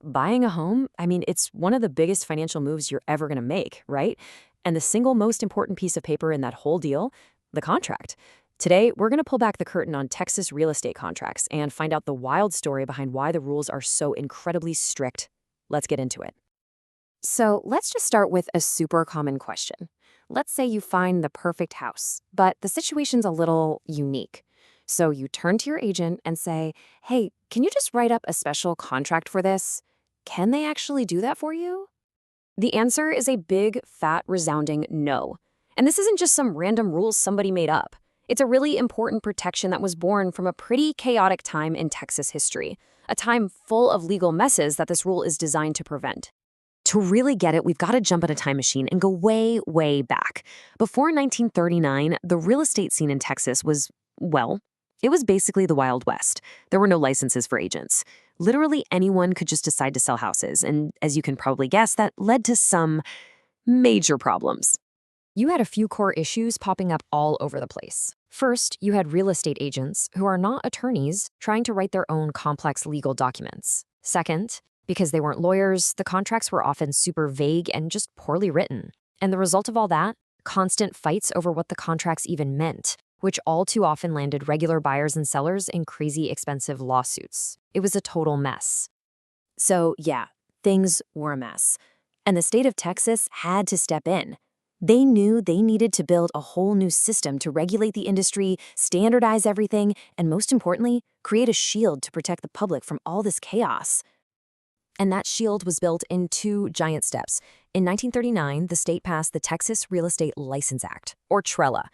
buying a home, it's one of the biggest financial moves you're ever going to make, right? And the single most important piece of paper in that whole deal, the contract. Today, we're going to pull back the curtain on Texas real estate contracts and find out the wild story behind why the rules are so incredibly strict. Let's get into it. So let's just start with a super common question. Let's say you find the perfect house, but the situation's a little unique. So you turn to your agent and say, hey, can you just write up a special contract for this? Can they actually do that for you? The answer is a big, fat, resounding no. And this isn't just some random rules somebody made up. It's a really important protection that was born from a pretty chaotic time in Texas history, a time full of legal messes that this rule is designed to prevent. To really get it, we've got to jump in a time machine and go way, way back. Before 1939, the real estate scene in Texas was, well, it was basically the Wild West. There were no licenses for agents. Literally anyone could just decide to sell houses, and as you can probably guess, that led to some major problems. You had a few core issues popping up all over the place. First, you had real estate agents, who are not attorneys, trying to write their own complex legal documents. Second, because they weren't lawyers, the contracts were often super vague and just poorly written. And the result of all that? Constant fights over what the contracts even meant, which all too often landed regular buyers and sellers in crazy expensive lawsuits. It was a total mess. So yeah, things were a mess. And the state of Texas had to step in. They knew they needed to build a whole new system to regulate the industry, standardize everything, and most importantly, create a shield to protect the public from all this chaos. And that shield was built in two giant steps. In 1939, the state passed the Texas Real Estate License Act, or TRELA.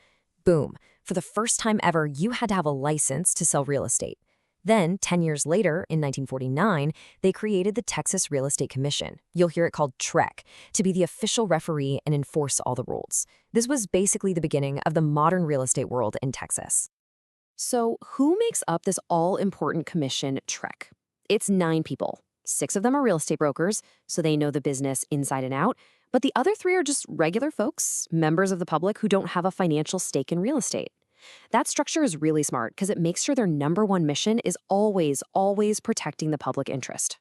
Boom. For the first time ever, you had to have a license to sell real estate. Then, 10 years later, in 1949, they created the Texas Real Estate Commission. You'll hear it called TREC, to be the official referee and enforce all the rules. This was basically the beginning of the modern real estate world in Texas. So, who makes up this all-important commission, TREC? It's 9 people. 6 of them are real estate brokers, so they know the business inside and out, but the other 3 are just regular folks, members of the public who don't have a financial stake in real estate. That structure is really smart because it makes sure their number one mission is always protecting the public interest.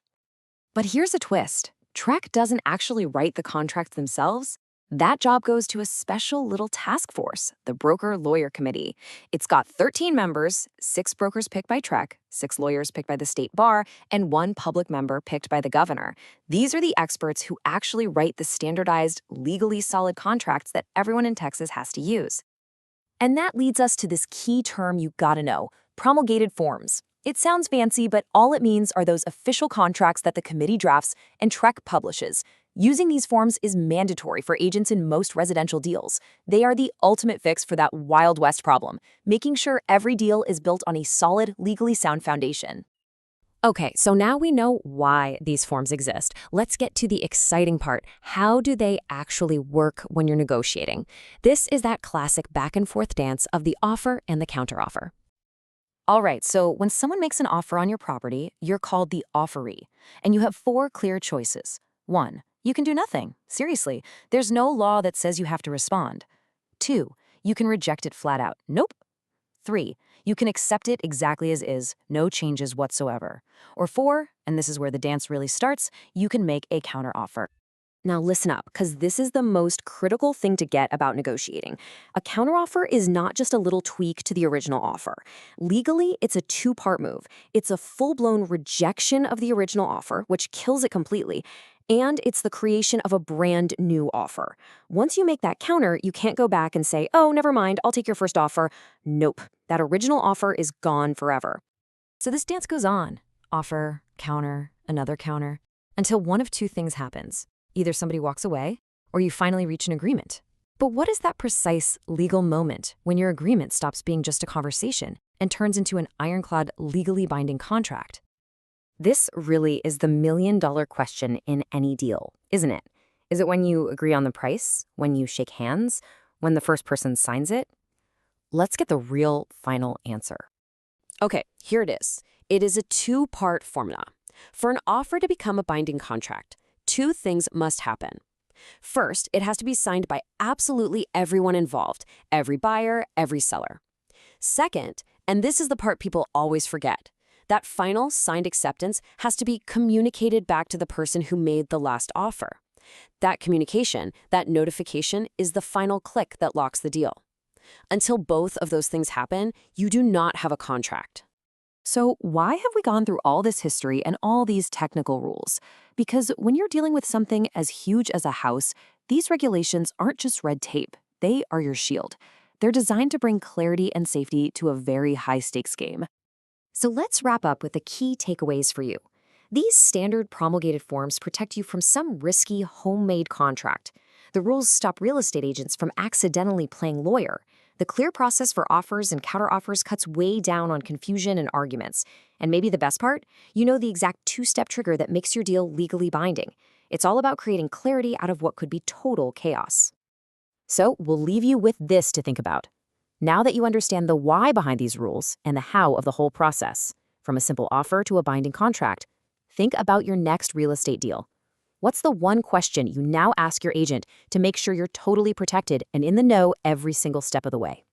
But here's a twist. TREC doesn't actually write the contracts themselves. That job goes to a special little task force, the Broker-Lawyer Committee. It's got 13 members, 6 brokers picked by TREC, 6 lawyers picked by the state bar, and 1 public member picked by the governor. These are the experts who actually write the standardized, legally solid contracts that everyone in Texas has to use. And that leads us to this key term you gotta know, promulgated forms. It sounds fancy, but all it means are those official contracts that the committee drafts and TREC publishes. Using these forms is mandatory for agents in most residential deals. They are the ultimate fix for that Wild West problem, making sure every deal is built on a solid, legally sound foundation. Okay, so now we know why these forms exist. Let's get to the exciting part. How do they actually work when you're negotiating? This is that classic back and forth dance of the offer and the counteroffer. All right, so when someone makes an offer on your property, you're called the offeree, and you have 4 clear choices. 1, you can do nothing. Seriously, there's no law that says you have to respond. 2, you can reject it flat out. Nope. 3, you can accept it exactly as is, no changes whatsoever. Or 4, and this is where the dance really starts, you can make a counteroffer. Now listen up, because this is the most critical thing to get about negotiating. A counteroffer is not just a little tweak to the original offer. Legally, it's a 2-part move. It's a full-blown rejection of the original offer, which kills it completely, and it's the creation of a brand new offer. Once you make that counter, you can't go back and say, oh, never mind, I'll take your first offer. Nope, that original offer is gone forever. So this dance goes on. Offer, counter, another counter, until one of 2 things happens. Either somebody walks away, or you finally reach an agreement. But what is that precise legal moment when your agreement stops being just a conversation and turns into an ironclad, legally binding contract? This really is the million-dollar question in any deal, isn't it? Is it when you agree on the price? When you shake hands? When the first person signs it? Let's get the real final answer. Okay, here it is. It is a 2-part formula. For an offer to become a binding contract, 2 things must happen. First, it has to be signed by absolutely everyone involved, every buyer, every seller. Second, and this is the part people always forget, That final signed acceptance has to be communicated back to the person who made the last offer. That communication, that notification, is the final click that locks the deal. Until both of those things happen, you do not have a contract. So why have we gone through all this history and all these technical rules? Because when you're dealing with something as huge as a house, these regulations aren't just red tape. They are your shield. They're designed to bring clarity and safety to a very high-stakes game. So let's wrap up with the key takeaways for you. These standard promulgated forms protect you from some risky homemade contract. The rules stop real estate agents from accidentally playing lawyer. The clear process for offers and counteroffers cuts way down on confusion and arguments. And maybe the best part? You know the exact two-step trigger that makes your deal legally binding. It's all about creating clarity out of what could be total chaos. So we'll leave you with this to think about. Now that you understand the why behind these rules and the how of the whole process, from a simple offer to a binding contract, think about your next real estate deal. What's the one question you now ask your agent to make sure you're totally protected and in the know every single step of the way?